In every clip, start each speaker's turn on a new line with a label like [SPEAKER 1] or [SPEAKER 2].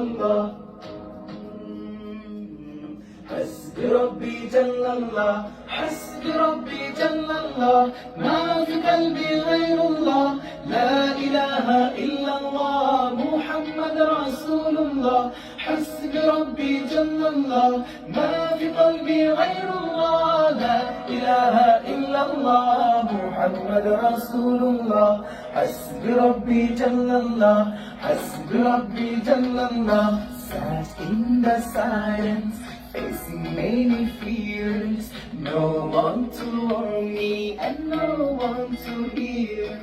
[SPEAKER 1] الله حسبي ربي جل الله حسبي ربي جل الله ما في قلبي غير الله لا إله إلا الله محمد رسول الله حسبي ربي جل الله ما في قلبي غير الله لا إله إلا الله محمد رسول الله حسبي ربي جل الله حسبي ربي جل الله sat in the silence facing many fears, no one to warn me and no one to hear.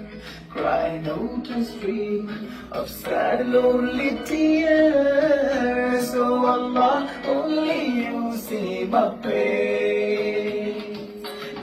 [SPEAKER 1] Crying out a stream of sad lonely tears. Oh Allah, only you see my pain.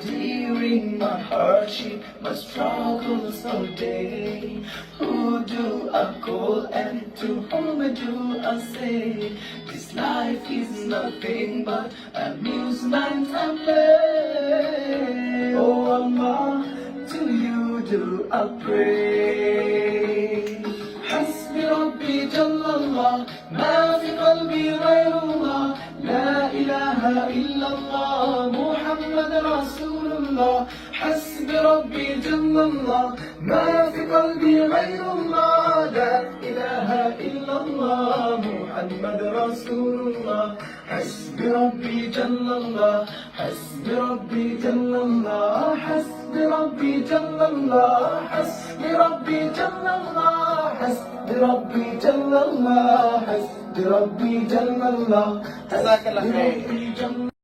[SPEAKER 1] During my hardship, my struggles all day. Who do I call and to whom do I say? This life is nothing but amusement and play. Oh Allah, to you do I pray. حسبي ربي جل الله ما في قلبي غير الله لا إله إلا الله محمد رسول الله حسبي ربي جل الله ما في قلبي غير الله لا إله إلا الله محمد رسول الله حسبي ربي جل الله حسبي ربي جل الله حسبي ربي جل الله حسبي ربي جل الله حسبي ربي جل الله حسبي ربي جل الله
[SPEAKER 2] جزاك الله خير.
[SPEAKER 1] حسبي ربي جل